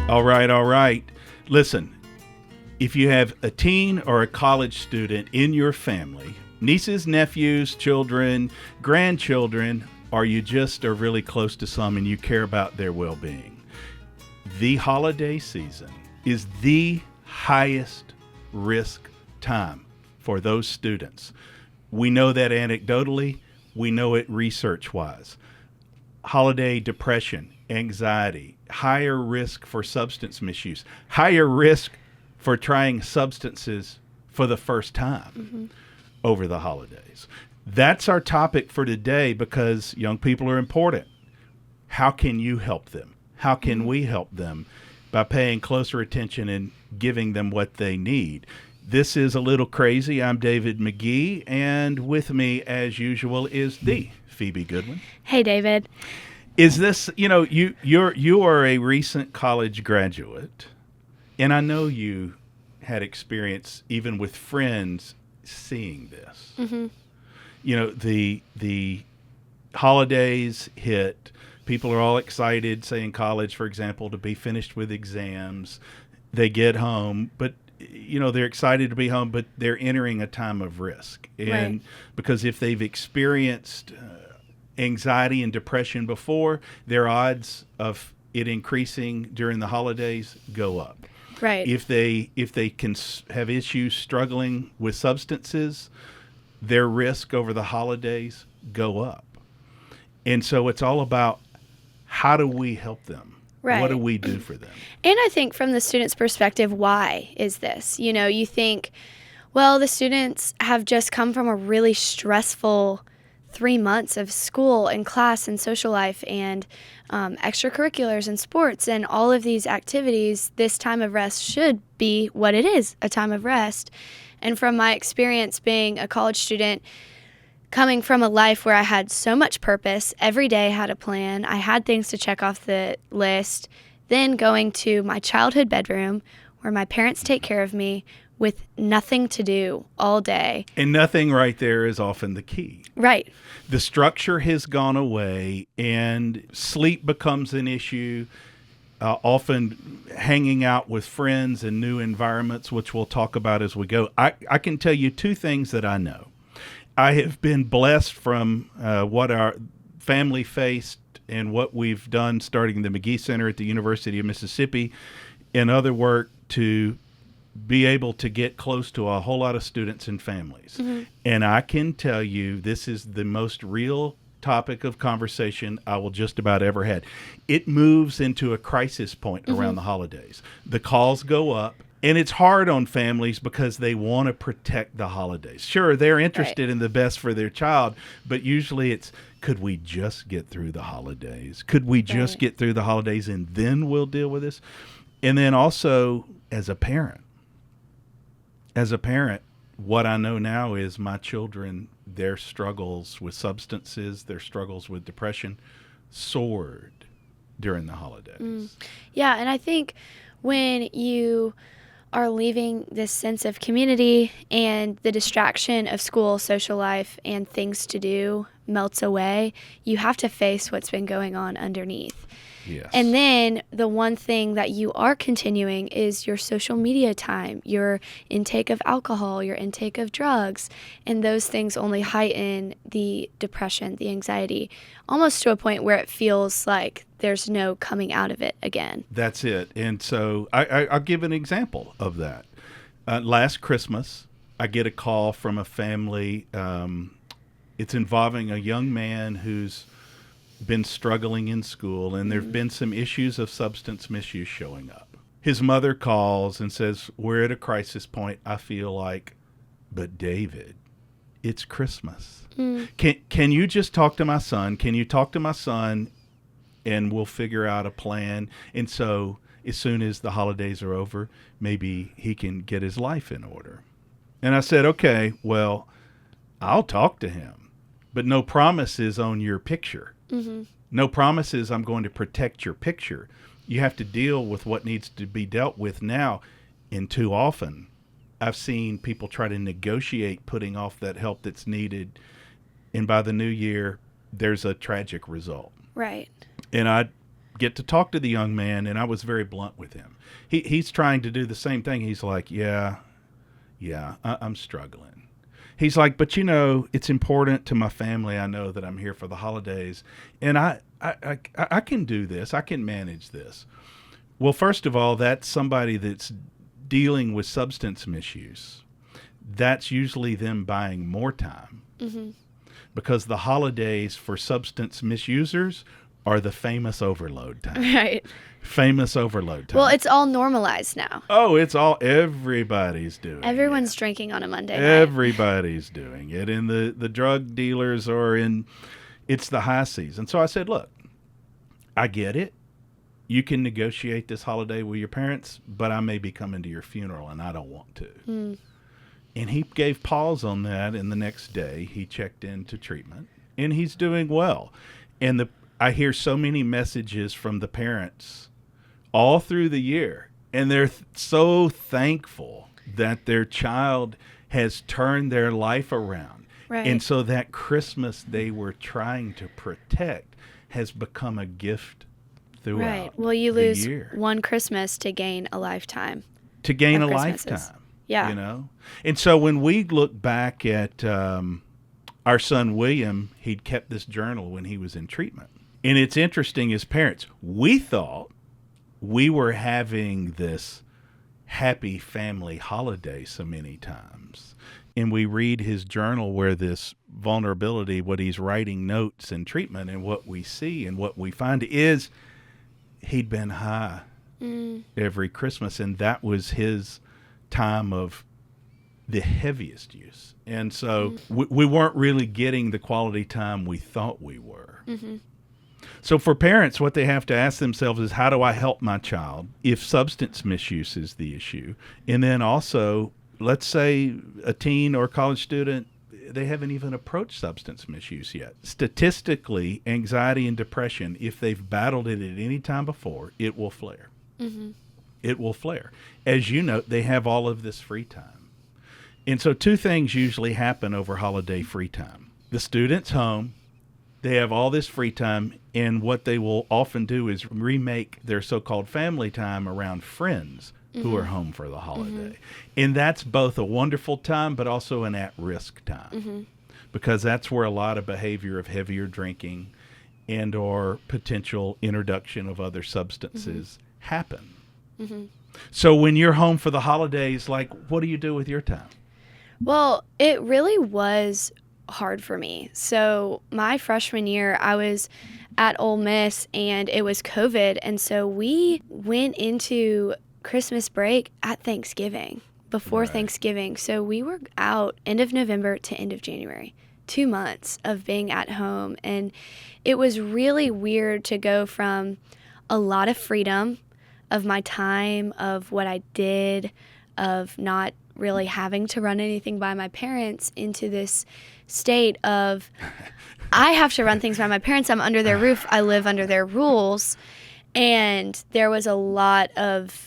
All right, all right. Listen, if you have a teen or a college student in your family, nieces, nephews, children, grandchildren, or you just are really close to some and you care about their well-being, the holiday season is the highest risk time for those students. We know that anecdotally. We know it research-wise. Holiday depression, anxiety, higher risk for substance misuse, higher risk for trying substances for the first time over the holidays. That's our topic for today because young people are important. How can you help them? How can we help them? By paying closer attention and giving them what they need. This is A Little Crazy. I'm David Magee, and with me, as usual, is the Phoebe Goodwin. Hey, David. Is this, you are a recent college graduate, and I know you had experience even with friends seeing this. The holidays hit. People are all excited, say in college, for example, to be finished with exams. They get home, but they're excited to be home, but they're entering a time of risk. And because if they've experienced anxiety and depression before, their odds of it increasing during the holidays go up. Right. If they can have issues struggling with substances, their risk over the holidays go up. And so it's all about how do we help them? Right. What do we do for them? And I think from the student's perspective, why is this? You think, well, the students have just come from a really stressful 3 months of school and class and social life and extracurriculars and sports and all of these activities. This time of rest should be what it is, a time of rest. And from my experience being a college student, coming from a life where I had so much purpose, every day had a plan, I had things to check off the list, then going to my childhood bedroom where my parents take care of me with nothing to do all day. And nothing right there is often the key. Right. The structure has gone away and sleep becomes an issue. Often hanging out with friends in new environments, which we'll talk about as we go. I can tell you two things that I know. I have been blessed from what our family faced and what we've done starting the Magee Center at the University of Mississippi and other work to be able to get close to a whole lot of students and families. And I can tell you this is the most real topic of conversation I will just about ever had. It moves into a crisis point around the holidays. The calls go up. And it's hard on families because they want to protect the holidays. Sure, they're interested in the best for their child, but usually it's, could we just get through the holidays? Could we just get through the holidays and then we'll deal with this? And then also as a parent, what I know now is my children, their struggles with substances, their struggles with depression soared during the holidays. Yeah, and I think when you are leaving this sense of community and the distraction of school, social life, and things to do melts away, you have to face what's been going on underneath. Yes. And then the one thing that you are continuing is your social media time, your intake of alcohol, your intake of drugs, and those things only heighten the depression, the anxiety, almost to a point where it feels like there's no coming out of it again. That's it. And so I'll give an example of that. Last Christmas, I get a call from a family. It's involving a young man who's been struggling in school, and there have been some issues of substance misuse showing up. His mother calls and says, we're at a crisis point. I feel like, but David, it's Christmas. Can you just talk to my son? Can you talk to my son and we'll figure out a plan? And so as soon as the holidays are over, maybe he can get his life in order. And I said, okay, well, I'll talk to him, but no promises on your picture. No promises I'm going to protect your picture. You have to deal with what needs to be dealt with now. And too often, I've seen people try to negotiate putting off that help that's needed. And by the new year, there's a tragic result. Right. And I get to talk to the young man, and I was very blunt with him. He's trying to do the same thing. He's like, I'm struggling. He's like, but it's important to my family. I know that I'm here for the holidays, and I can do this. I can manage this. Well, first of all, that's somebody that's dealing with substance misuse. That's usually them buying more time. Mm-hmm. Because the holidays for substance misusers are the famous overload time. Right. Famous overload time. Well, it's all normalized now. Oh, everybody's doing Everyone's it. drinking on a Monday night. Everybody's doing it. And the drug dealers it's the high season. So I said, look, I get it. You can negotiate this holiday with your parents, but I may be coming to your funeral and I don't want to. Mm. And he gave pause on that, and the next day he checked into treatment, and he's doing well. And I hear so many messages from the parents all through the year, and they're so thankful that their child has turned their life around. Right. And so that Christmas they were trying to protect has become a gift throughout Right. Well, you lose the year. one Christmas to gain a lifetime. To gain a Christmases. lifetime. Yeah. And so when we look back at our son William, he'd kept this journal when he was in treatment. And it's interesting, as parents, we thought we were having this happy family holiday so many times. And we read his journal where this vulnerability, what he's writing notes in treatment, and what we see and what we find is he'd been high every Christmas, and that was his time of the heaviest use. And so we weren't really getting the quality time we thought we were. Mm-hmm. So for parents, what they have to ask themselves is, how do I help my child if substance misuse is the issue? And then also, let's say a teen or college student, they haven't even approached substance misuse yet. Statistically, anxiety and depression, if they've battled it at any time before, it will flare. Mm-hmm. It will flare. As you know, they have all of this free time. And so two things usually happen over holiday free time. The student's home, they have all this free time, and what they will often do is remake their so-called family time around friends who are home for the holiday. Mm-hmm. And that's both a wonderful time, but also an at-risk time, because that's where a lot of behavior of heavier drinking and or potential introduction of other substances happen. Mm-hmm. So when you're home for the holidays, like, what do you do with your time? Well, it really was hard for me. So my freshman year, I was at Ole Miss, and it was COVID. And so we went into Christmas break at Thanksgiving, before Thanksgiving. So we were out end of November to end of January, 2 months of being at home. And it was really weird to go from a lot of freedom of my time, of what I did, of not really having to run anything by my parents, into this state of I have to run things by my parents. I'm under their roof. I live under their rules. And there was a lot of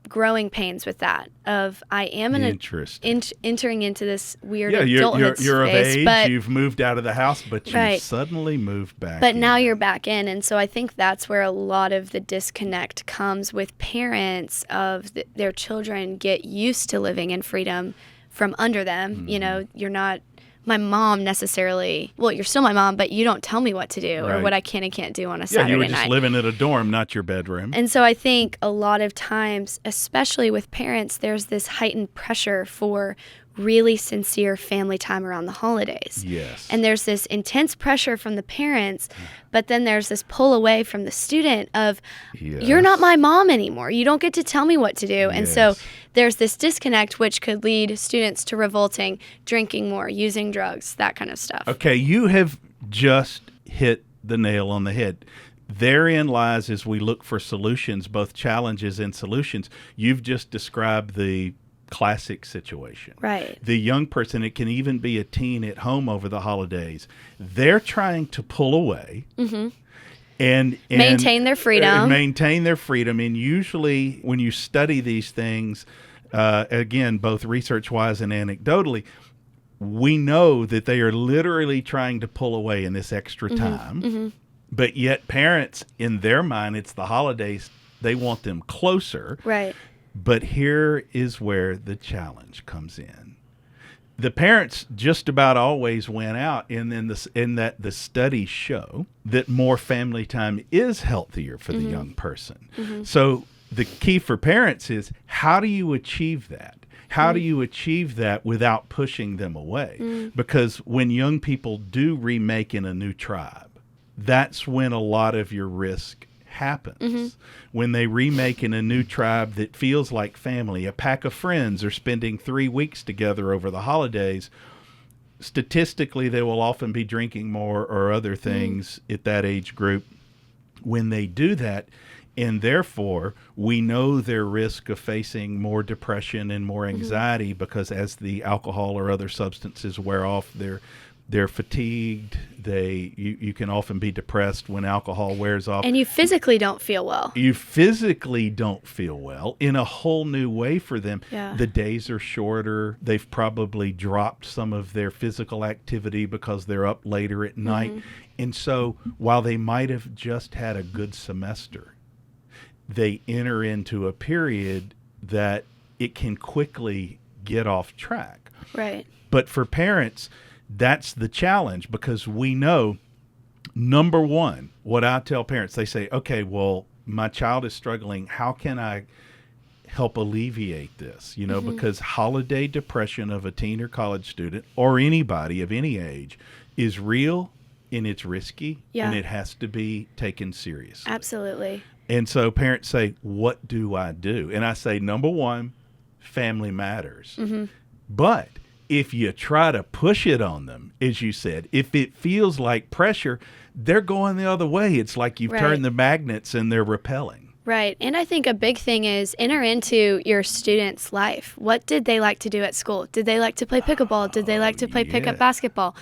growing pains with that, of I am entering into this weird adulthood you're space, of age, but you've moved out of the house, but you've suddenly moved back But in. now you're back in, and so I think that's where a lot of the disconnect comes with parents of their children get used to living in freedom from under them. Mm-hmm. You know, you're not my mom necessarily. Well, you're still my mom, but you don't tell me what to do or what I can and can't do on a Saturday night. Yeah, you were just living in a dorm, not your bedroom. And so I think a lot of times, especially with parents, there's this heightened pressure for really sincere family time around the holidays. Yes. And there's this intense pressure from the parents, but then there's this pull away from the student of, you're not my mom anymore. You don't get to tell me what to do. And so there's this disconnect, which could lead students to revolting, drinking more, using drugs, that kind of stuff. Okay, you have just hit the nail on the head. Therein lies, as we look for solutions, both challenges and solutions, you've just described the classic situation. Right. The young person, it can even be a teen at home over the holidays, they're trying to pull away and maintain their freedom. And usually when you study these things, again, both research-wise and anecdotally, we know that they are literally trying to pull away in this extra time. But yet parents, in their mind, it's the holidays. They want them closer. Right. But here is where the challenge comes in. The parents just about always went out, and then the studies show that more family time is healthier for the young person. So the key for parents is, how do you achieve that? How do you achieve that without pushing them away? Because when young people do remake in a new tribe, that's when a lot of your risk happens. When they remake in a new tribe that feels like family, a pack of friends are spending 3 weeks together over the holidays, statistically they will often be drinking more or other things at that age group when they do that. And therefore, we know their risk of facing more depression and more anxiety because as the alcohol or other substances wear off, they're fatigued. You can often be depressed when alcohol wears off. And you physically don't feel well. You physically don't feel well in a whole new way for them. Yeah. The days are shorter. They've probably dropped some of their physical activity because they're up later at night. And so while they might have just had a good semester, they enter into a period that it can quickly get off track. Right. But for parents, that's the challenge, because we know, number one, what I tell parents, they say, okay, well, my child is struggling. How can I help alleviate this? You know, because holiday depression of a teen or college student or anybody of any age is real and it's risky and it has to be taken seriously. Absolutely. And so parents say, what do I do? And I say, number one, family matters. But if you try to push it on them, as you said, if it feels like pressure, they're going the other way. It's like you've turned the magnets and they're repelling. Right. And I think a big thing is enter into your student's life. What did they like to do at school? Did they like to play pickleball? Did they like to play pickup basketball?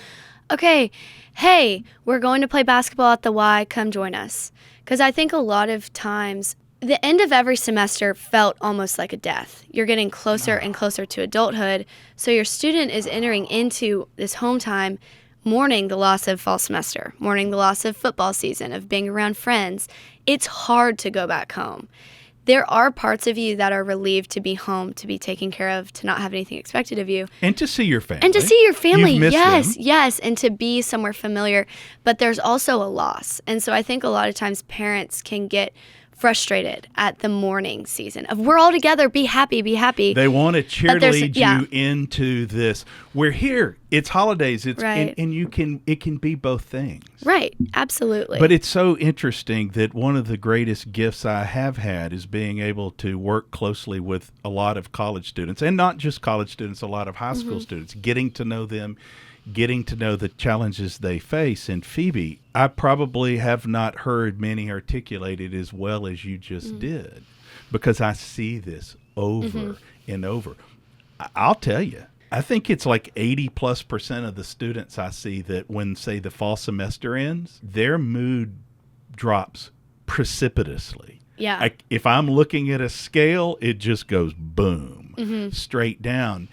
Okay, hey, we're going to play basketball at the Y. Come join us. Because I think a lot of times the end of every semester felt almost like a death. You're getting closer and closer to adulthood. So your student is entering into this home time, mourning the loss of fall semester, mourning the loss of football season, of being around friends. It's hard to go back home. There are parts of you that are relieved to be home, to be taken care of, to not have anything expected of you. And to see your family. And to see your family, You've missed them. yes, and to be somewhere familiar. But there's also a loss. And so I think a lot of times parents can get frustrated at the mourning season of we're all together, be happy, be happy. They want to cheerlead you into this. We're here. It's holidays. It's and it can be both things. Right. Absolutely. But it's so interesting that one of the greatest gifts I have had is being able to work closely with a lot of college students, and not just college students, a lot of high school students, getting to know them, getting to know the challenges they face. And Phoebe, I probably have not heard many articulated as well as you just did, because I see this over and over. I'll tell you, I think it's like 80+% of the students I see that when, say, the fall semester ends, their mood drops precipitously. Yeah. If I'm looking at a scale, it just goes boom, straight down.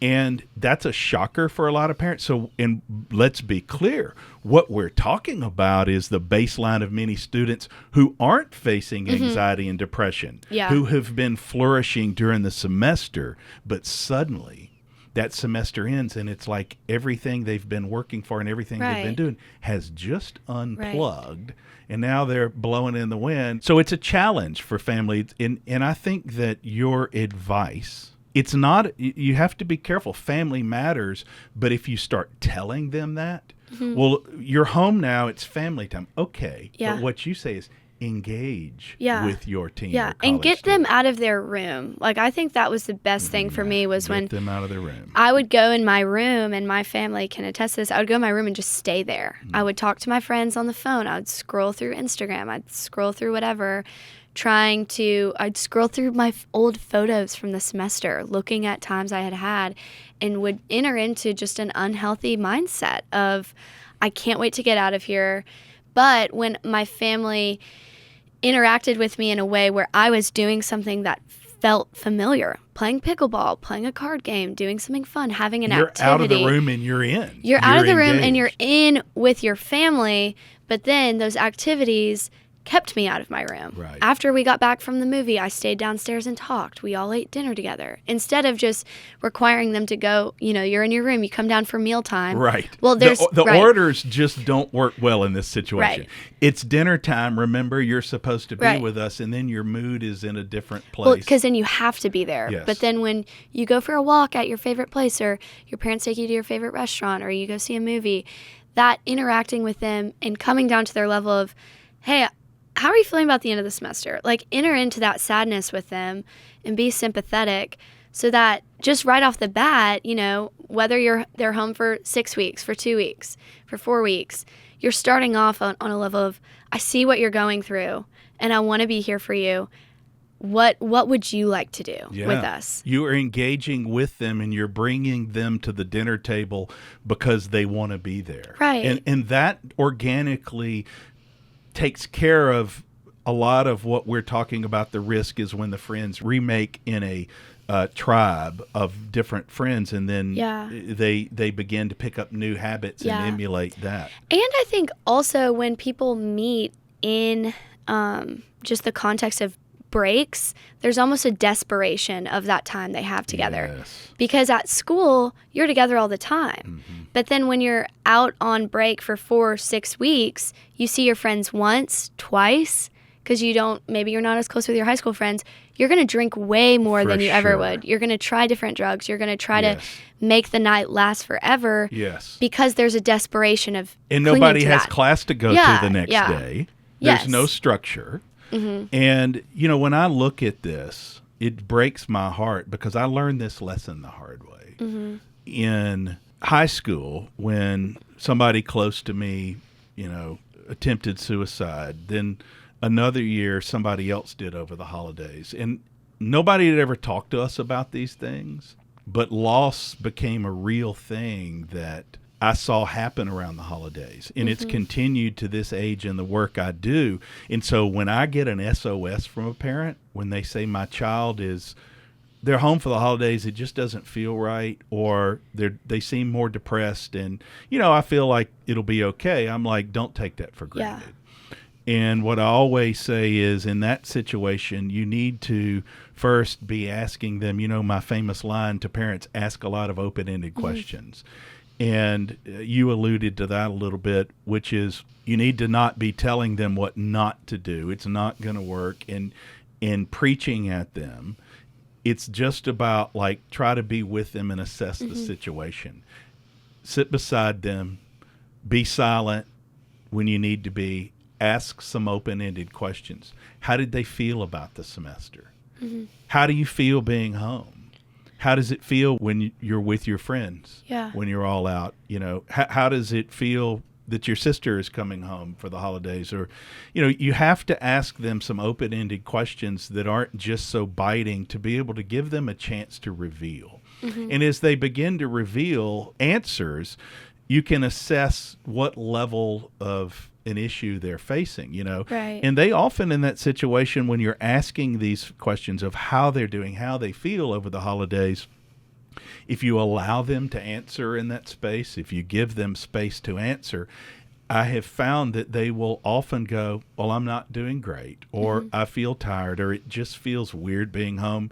And that's a shocker for a lot of parents. So, and let's be clear, what we're talking about is the baseline of many students who aren't facing anxiety and depression, who have been flourishing during the semester, but suddenly that semester ends and it's like everything they've been working for and everything they've been doing has just unplugged. And now they're blowing in the wind. So it's a challenge for families. And I think that your advice, it's not, you have to be careful. Family matters, but if you start telling them that, well, you're home now, it's family time. Okay. But what you say is engage with your teen. Yeah, and get them out of their room. Like, I think that was the best thing for me was when get them out of their room. I would go in my room, and my family can attest to this. I would go in my room and just stay there. I would talk to my friends on the phone. I would scroll through Instagram. I'd scroll through whatever. I'd scroll through my old photos from the semester, looking at times I had, and would enter into just an unhealthy mindset of, I can't wait to get out of here. But when my family interacted with me in a way where I was doing something that felt familiar, playing pickleball, playing a card game, doing something fun, having an activity. You're out of the room and you're in. You're out of the room and you're in with your family, But then those activities kept me out of my room. Right. After we got back from the movie, I stayed downstairs and talked. We all ate dinner together. Instead of just requiring them to go, you're in your room, you come down for mealtime. Right. Well, there's the orders just don't work well in this situation. Right. It's dinner time. Remember, you're supposed to be Right. with us, and then your mood is in a different place. Well, because then you have to be there. Yes. But then when you go for a walk at your favorite place, or your parents take you to your favorite restaurant, or you go see a movie, that interacting with them and coming down to their level of, hey, how are you feeling about the end of the semester? Like, enter into that sadness with them and be sympathetic, so that just right off the bat, whether they're home for 6 weeks, for 2 weeks, for 4 weeks, you're starting off on a level of, I see what you're going through and I want to be here for you. What would you like to do with us? You are engaging with them, and you're bringing them to the dinner table because they want to be there. Right. And that organically takes care of a lot of what we're talking about. The risk is when the friends remake in a tribe of different friends, and then they begin to pick up new habits and emulate that. And I think also when people meet in just the context of breaks, there's almost a desperation of that time they have together. Yes. Because at school, you're together all the time. Mm-hmm. But then when you're out on break for 4 or 6 weeks, you see your friends once, twice, because maybe you're not as close with your high school friends. You're going to drink way more than you ever would. You're going to try different drugs. You're going to try to make the night last forever. Yes. Because there's a desperation of and nobody has that. class to go to the next day. There's Yes. no structure. Mm-hmm. And, when I look at this, it breaks my heart because I learned this lesson the hard way. Mm-hmm. In high school, when somebody close to me, attempted suicide, then another year somebody else did over the holidays. And nobody had ever talked to us about these things, but loss became a real thing that I saw happen around the holidays, and it's continued to this age in the work I do. And so when I get an SOS from a parent, when they say my child they're home for the holidays, it just doesn't feel right, or they seem more depressed, and, I feel like it'll be okay. I'm like, don't take that for granted. Yeah. And what I always say is, in that situation, you need to first be asking them, my famous line to parents, ask a lot of open-ended questions. And you alluded to that a little bit, which is you need to not be telling them what not to do. It's not going to work. And preaching at them, it's just about, try to be with them and assess the situation. Sit beside them, be silent when you need to be, ask some open-ended questions. How did they feel about the semester? Mm-hmm. How do you feel being home? How does it feel when you're with your friends? Yeah. When you're all out, how does it feel that your sister is coming home for the holidays? Or, you have to ask them some open-ended questions that aren't just so biting, to be able to give them a chance to reveal. Mm-hmm. And as they begin to reveal answers, you can assess what level of an issue they're facing, Right. And they often, in that situation, when you're asking these questions of how they're doing, how they feel over the holidays, if you allow them to answer in that space, if you give them space to answer, I have found that they will often go, well, I'm not doing great, or I feel tired, or it just feels weird being home.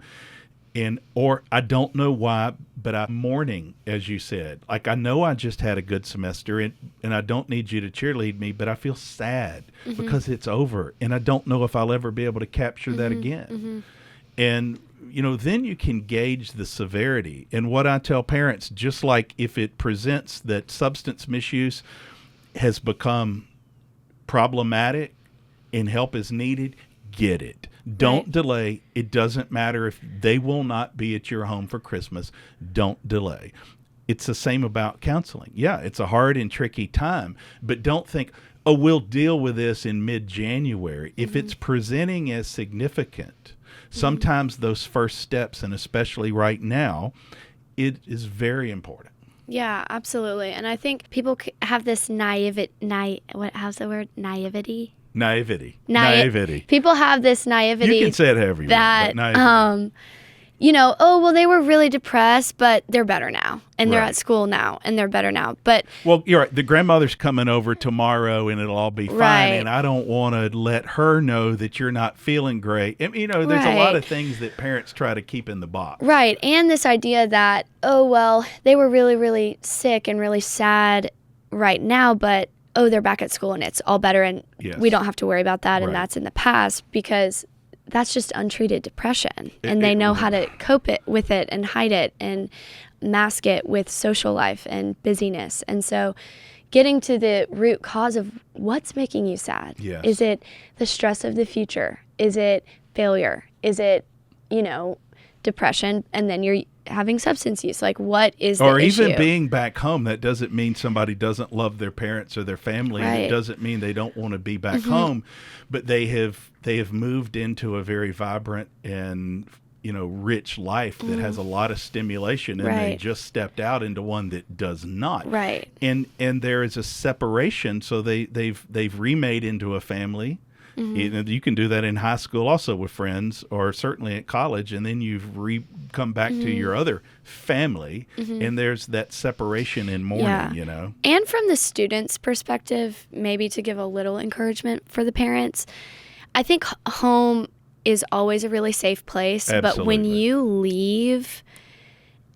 Or I don't know why, but I'm mourning, as you said. I know I just had a good semester, and I don't need you to cheerlead me, but I feel sad because it's over, and I don't know if I'll ever be able to capture that again. Mm-hmm. And, then you can gauge the severity. And what I tell parents, just like if it presents that substance misuse has become problematic and help is needed, get it. Don't delay. It doesn't matter if they will not be at your home for Christmas. Don't delay. It's the same about counseling. Yeah, it's a hard and tricky time, but don't think, we'll deal with this in mid-January. If it's presenting as significant, sometimes those first steps, and especially right now, it is very important. Yeah, absolutely. And I think people have this naivety. How's the word? Naivety? Naivety. People have this naivety. You can say it however you want, but naivety. oh, well, they were really depressed, but they're better now. And they're Right. at school now, and they're better now. But Well, you're right. The grandmother's coming over tomorrow, and it'll all be fine. Right. And I don't want to let her know that you're not feeling great. And, there's a lot Right. of things that parents try to keep in the box. right. And this idea that, oh, well, they were really, really sick and really sad right now, but, oh, they're back at school and it's all better. And Yes. we don't have to worry about that. And Right. that's in the past, because that's just untreated depression. And they know how to cope with it and hide it and mask it with social life and busyness. And so getting to the root cause of what's making you sad. Yes. Is it the stress of the future? Is it failure? Is it, depression? And then you're having substance use. Like, what is the Or issue? even being back home, that doesn't mean somebody doesn't love their parents or their family. And it Right. doesn't mean they don't want to be back home, but they have moved into a very vibrant and rich life that has a lot of stimulation, and they Right. just stepped out into one that does not. Right. And there is a separation, so they've remade into a family. You can do that in high school also with friends, or certainly at college, and then you've come back to your other family, and there's that separation in mourning. Yeah. And from the student's perspective, maybe to give a little encouragement for the parents, I think home is always a really safe place. But when Absolutely. you leave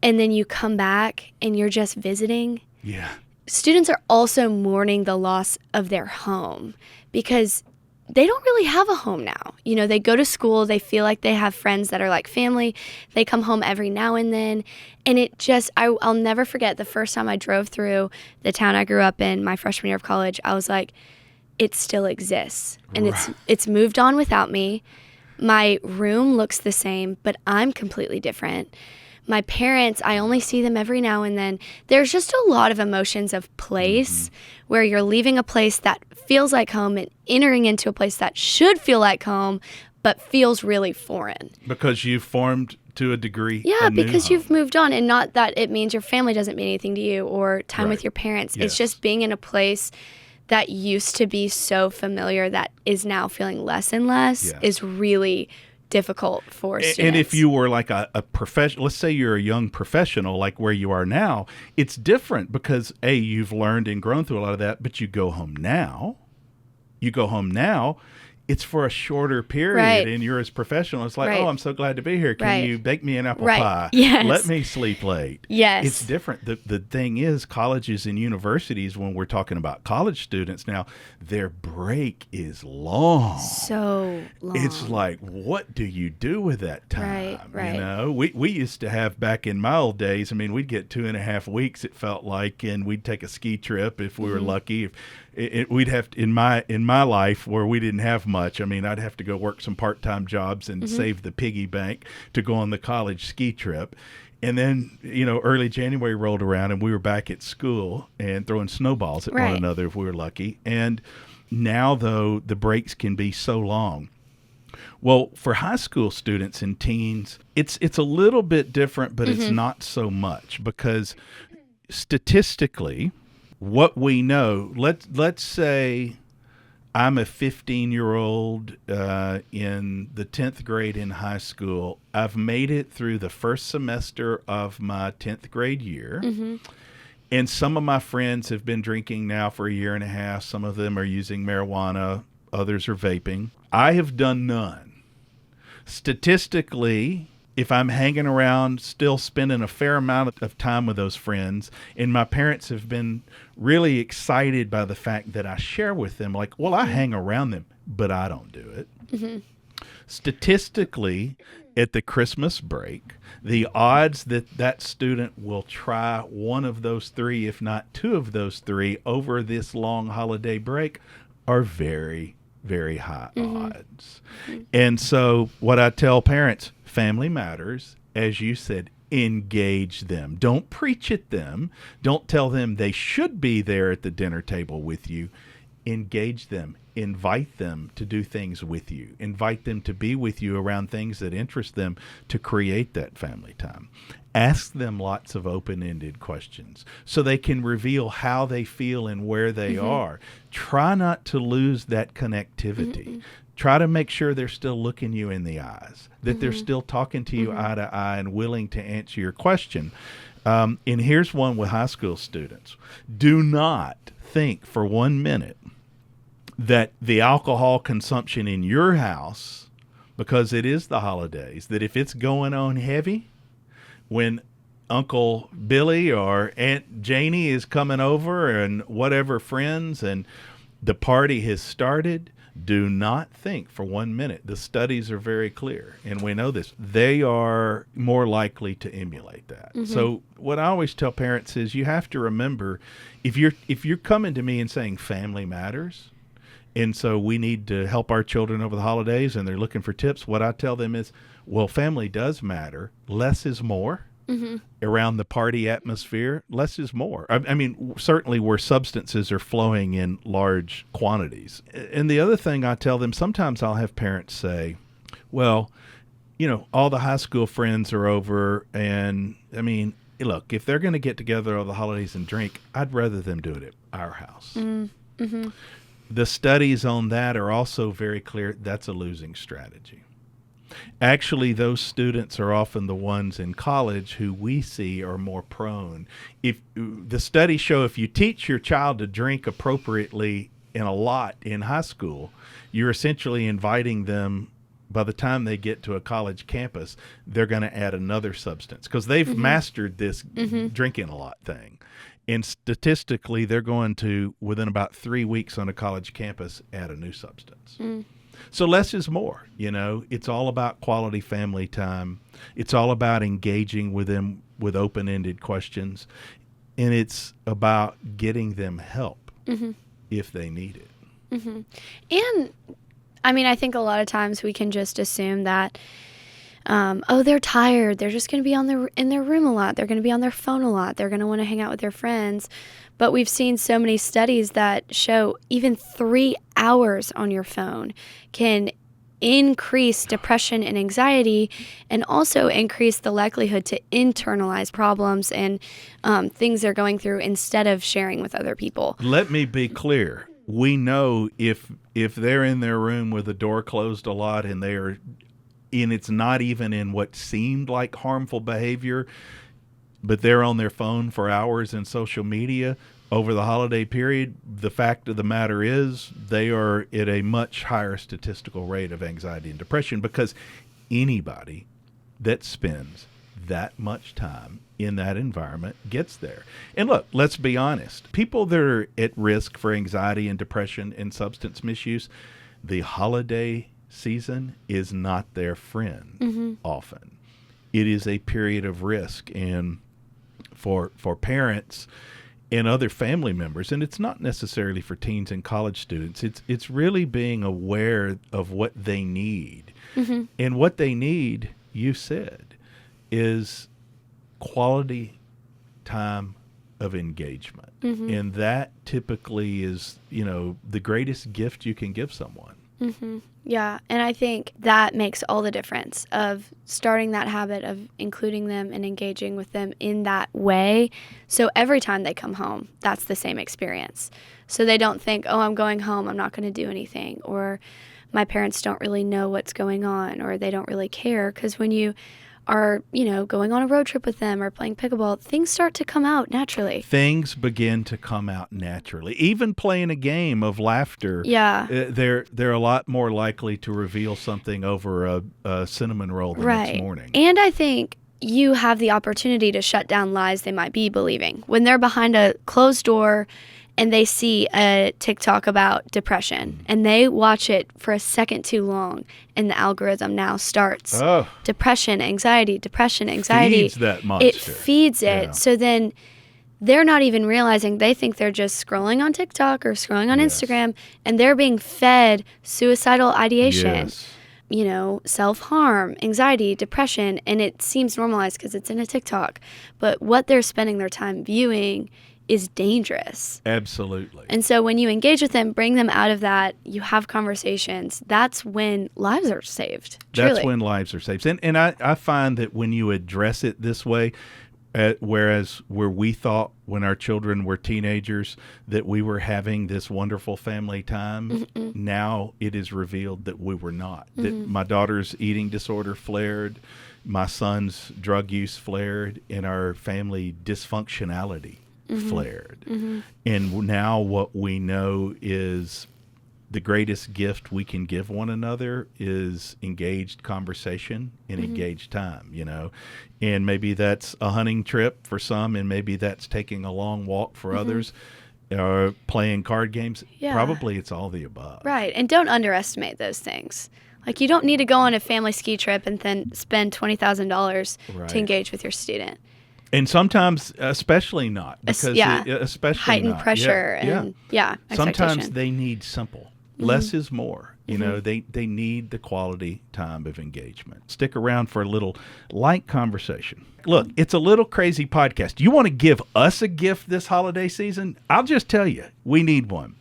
and then you come back and you're just visiting, Yeah. students are also mourning the loss of their home, because they don't really have a home now. They go to school, they feel like they have friends that are like family. They come home every now and then. And it just, I'll never forget the first time I drove through the town I grew up in my freshman year of college. I was like, it still exists. And it's moved on without me. My room looks the same, but I'm completely different. My parents, I only see them every now and then. There's just a lot of emotions of place where you're leaving a place that feels like home and entering into a place that should feel like home, but feels really foreign. Because you've formed, to a degree, Yeah, a new because home. you've moved on, and not that it means your family doesn't mean anything to you or time with Right. your parents. Yes. It's just being in a place that used to be so familiar that is now feeling less and less Yes. is really difficult for students. And if you were like a professional, let's say you're a young professional like where you are now, it's different because you've learned and grown through a lot of that, but you go home now, it's for a shorter period, Right. and you're as professional. It's like, Right. oh, I'm so glad to be here. Can Right. you bake me an apple Right. pie? Yes. Let me sleep late. Yes. It's different. The thing is, colleges and universities, when we're talking about college students now, their break is long. so long. It's like, what do you do with that time? Right, right. We used to have, back in my old days, we'd get 2.5 weeks, it felt like, and we'd take a ski trip if we were lucky. We'd have to, in my life where we didn't have much, I'd have to go work some part-time jobs and save the piggy bank to go on the college ski trip. And then, early January rolled around and we were back at school and throwing snowballs at one Right. another if we were lucky. And now, though, the breaks can be so long. Well, for high school students and teens, it's a little bit different, but it's not so much, because statistically, what we know, let's say I'm a 15-year-old in the 10th grade in high school. I've made it through the first semester of my 10th grade year. And some of my friends have been drinking now for a year and a half. Some of them are using marijuana. Others are vaping. I have done none. Statistically, if I'm hanging around, still spending a fair amount of time with those friends, and my parents have been really excited by the fact that I share with them, like, well, I hang around them, but I don't do it. Statistically, at the Christmas break, the odds that student will try one of those three, if not two of those three, over this long holiday break are very, very high odds. And so what I tell parents, family matters. As you said, engage them. Don't preach at them. Don't tell them they should be there at the dinner table with you. engage them, invite them to do things with you, invite them to be with you around things that interest them to create that family time. Ask them lots of open-ended questions so they can reveal how they feel and where they are. Try not to lose that connectivity. Try to make sure they're still looking you in the eyes, that they're still talking to you eye to eye and willing to answer your question. And here's one with high school students. Do not think for 1 minute that the alcohol consumption in your house, because it is the holidays, that if it's going on heavy, when Uncle Billy or Aunt Janie is coming over and whatever friends and the party has started, do not think for 1 minute. The studies are very clear, and we know this. They are more likely to emulate that. So what I always tell parents is you have to remember, if you're coming to me and saying family matters, and so we need to help our children over the holidays and they're looking for tips, what I tell them is, well, family does matter. Less is more. Around the party atmosphere, less is more. I mean, certainly where substances are flowing in large quantities. And the other thing I tell them, sometimes I'll have parents say, well, you know, all the high school friends are over, and I mean, look, if they're going to get together over the holidays and drink, I'd rather them do it at our house. The studies on that are also very clear. That's a losing strategy. Actually, those students are often the ones in college who we see are more prone. If the studies show if you teach your child to drink appropriately and a lot in high school, you're essentially inviting them, by the time they get to a college campus, they're going to add another substance because they've mastered this drinking a lot thing. And statistically, they're going to, within about 3 weeks on a college campus, add a new substance. So less is more, you know. It's all about quality family time. It's all about engaging with them with open-ended questions. And it's about getting them help if they need it. And, I mean, I think a lot of times we can just assume that, oh, they're tired. They're just going to be in their room a lot. They're going to be on their phone a lot. They're going to want to hang out with their friends. But we've seen so many studies that show even 3 hours on your phone can increase depression and anxiety, and also increase the likelihood to internalize problems and things they're going through instead of sharing with other people. Let me be clear. We know if they're in their room with the door closed a lot and it's not even in what seemed like harmful behavior, but they're on their phone for hours in social media over the holiday period, the fact of the matter is they are at a much higher statistical rate of anxiety and depression, because anybody that spends that much time in that environment gets there. And look, let's be honest. People that are at risk for anxiety and depression and substance misuse, the holiday season is not their friend often. It is a period of risk, and for parents and other family members, and it's not necessarily for teens and college students, it's really being aware of what they need. And what they need, you said, is quality time of engagement. And that typically is, you know, the greatest gift you can give someone. Yeah, and I think that makes all the difference of starting that habit of including them and engaging with them in that way. So every time they come home, that's the same experience. So they don't think, oh, I'm going home, I'm not going to do anything, or my parents don't really know what's going on, or they don't really care. Because when you are, you know, going on a road trip with them or playing pickleball, things start to come out naturally. Things begin to come out naturally. Even playing a game of laughter, they're a lot more likely to reveal something over a cinnamon roll the next morning. And I think you have the opportunity to shut down lies they might be believing. When they're behind a closed door and they see a TikTok about depression and they watch it for a second too long, and the algorithm now starts depression, anxiety. Feeds that monster. It feeds it. Yeah. So then they're not even realizing, they think they're just scrolling on TikTok or scrolling on Instagram, and they're being fed suicidal ideation. You know, self-harm, anxiety, depression, and it seems normalized because it's in a TikTok. But what they're spending their time viewing is dangerous. Absolutely. And so when you engage with them, bring them out of that, you have conversations, that's when lives are saved. Truly. That's when lives are saved. And I find that when you address it this way, whereas where we thought when our children were teenagers that we were having this wonderful family time, now it is revealed that we were not. That my daughter's eating disorder flared, my son's drug use flared, and our family dysfunctionality flared. And now what we know is the greatest gift we can give one another is engaged conversation and engaged time, you know. And maybe that's a hunting trip for some, and maybe that's taking a long walk for others, or playing card games. Yeah. Probably it's all the above. Right. And don't underestimate those things. Like, you don't need to go on a family ski trip and then spend $20,000 to engage with your student. And sometimes, especially not, because especially heightened not. pressure and sometimes expectation. they need simple. Less is more. You know, they need the quality time of engagement. Stick around for a little light conversation. Look, it's a little crazy podcast. You want to give us a gift this holiday season? I'll just tell you, we need one.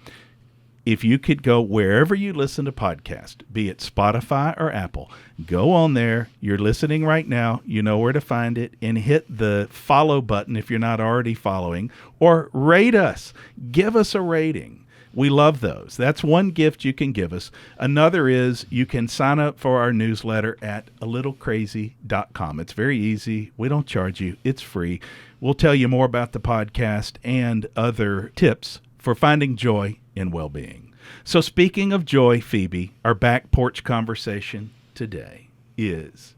If you could go wherever you listen to podcasts, be it Spotify or Apple, go on there. You're listening right now. You know where to find it, and hit the follow button if you're not already following, or rate us. Give us a rating. We love those. That's one gift you can give us. Another is you can sign up for our newsletter at alittlecrazy.com. It's very easy. We don't charge you. It's free. We'll tell you more about the podcast and other tips for finding joy and well-being. So speaking of joy, Phoebe, our back porch conversation today is,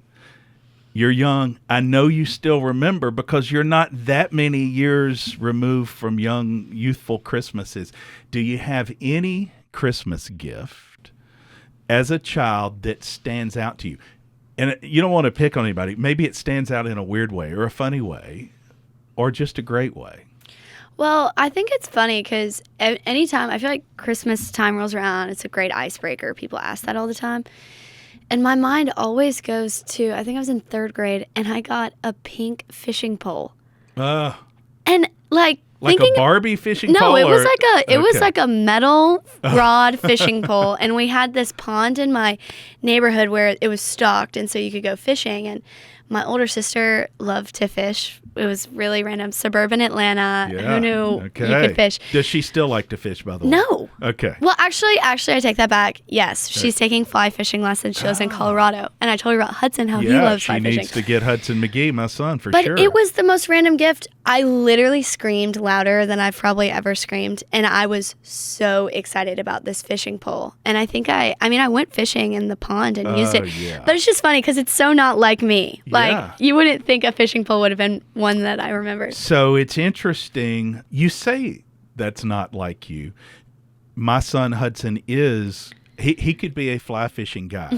you're young. I know you still remember because you're not that many years removed from young, youthful Christmases. Do you have any Christmas gift as a child that stands out to you? And you don't want to pick on anybody. Maybe it stands out in a weird way or a funny way or just a great way. Well, I think it's funny because anytime I feel like Christmas time rolls around, it's a great icebreaker. People ask that all the time. And my mind always goes to, I think I was in 3rd grade, and I got a pink fishing pole. And like a Barbie fishing pole? No, it was like a metal rod fishing pole, and we had this pond in my neighborhood where it was stocked, and so you could go fishing. And my older sister loved to fish. It was really random. Suburban Atlanta. Yeah. Who knew you could fish? Does she still like to fish, by the way? No. Okay. Well, actually, I take that back. Yes, she's taking fly fishing lessons. She lives in Colorado. And I told her about Hudson, how he loves fly fishing. She needs to get Hudson Magee, my son, for but sure. But it was the most random gift. I literally screamed louder than I've probably ever screamed. And I was so excited about this fishing pole. And I think I went fishing in the pond and used it. Yeah. But it's just funny because it's so not like me. Like, you wouldn't think a fishing pole would have been one that I remembered. So it's interesting. You say that's not like you. My son Hudson is, he could be a fly fishing guy.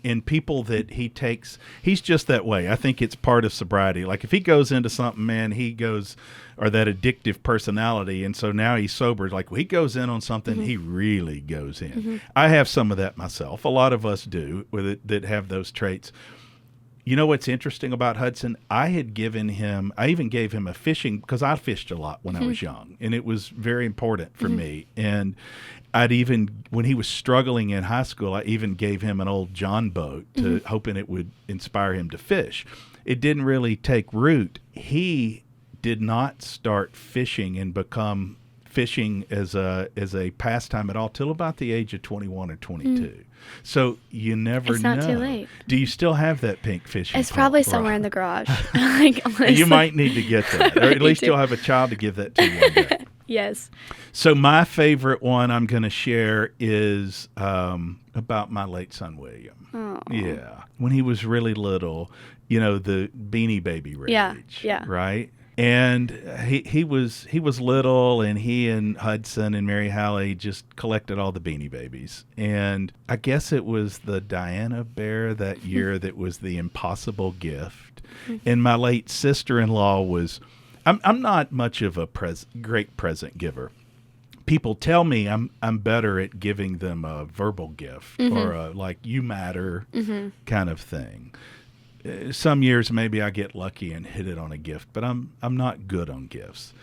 And people that he takes, he's just that way. I think it's part of sobriety. Like if he goes into something, man, he goes, or that addictive personality. And so now he's sober. Like he goes in on something, he really goes in. I have some of that myself. A lot of us do with it that have those traits. You know what's interesting about Hudson? I even gave him a fishing, because I fished a lot when I was young, and it was very important for me. And when he was struggling in high school, I even gave him an old John boat hoping it would inspire him to fish. It didn't really take root. He did not start fishing and become fishing as a pastime at all till about the age of 21 or 22. So you never know. It's not too late. Do you still have that pink fishing It's pole? probably somewhere in the garage. You might need to get that. Or at least you'll have a child to give that to one day. Yes. So my favorite one I'm going to share is about my late son, William. Oh. Yeah. When he was really little, the Beanie Baby rage. Yeah. Right? And he was little, and he and Hudson and Mary Hallie just collected all the Beanie Babies. And I guess it was the Diana Bear that year that was the impossible gift. And my late sister-in-law was, I'm not much of a great present giver. People tell me I'm better at giving them a verbal gift or a like you matter kind of thing. Some years maybe I get lucky and hit it on a gift, but I'm not good on gifts.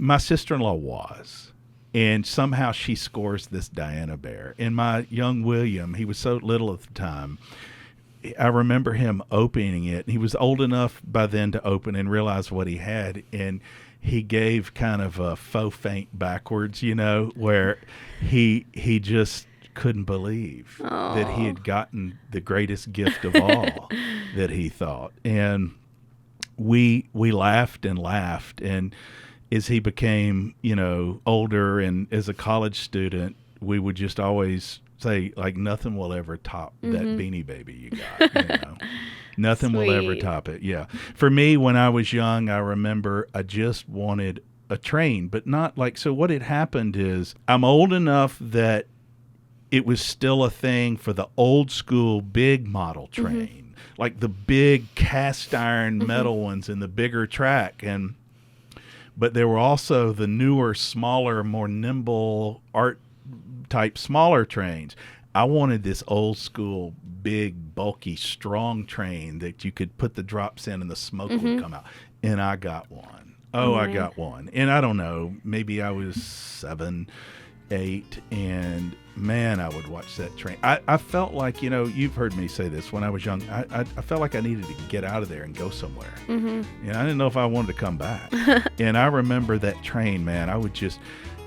my sister-in-law was. And somehow she scores this Diana bear. And my young William, he was so little at the time, I remember him opening it. He was old enough by then to open and realize what he had. And he gave kind of a faux faint backwards, where he just couldn't believe that he had gotten the greatest gift of all that he thought. And we laughed and laughed. And as he became, older and as a college student, we would just always say, like, nothing will ever top that Beanie Baby you got. Nothing will ever top it. Yeah. For me, when I was young, I remember I just wanted a train, but not like, so what had happened is I'm old enough that it was still a thing for the old school big model train, like the big cast iron metal ones and the bigger track. But there were also the newer, smaller, more nimble art type, smaller trains. I wanted this old school, big, bulky, strong train that you could put the drops in and the smoke would come out. And I got one. I got one. And I don't know, maybe I was 7, 8, and man, I would watch that train. I felt like, you've heard me say this, when I was young, I felt like I needed to get out of there and go somewhere. And I didn't know if I wanted to come back. And I remember that train, man, I would just,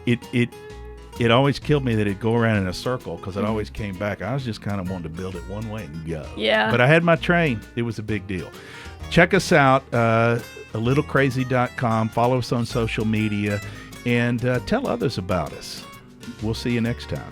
it always killed me that it'd go around in a circle because it always came back. I was just kind of wanting to build it one way and go. Yeah. But I had my train. It was a big deal. Check us out, alittlecrazy.com. Follow us on social media and tell others about us. We'll see you next time.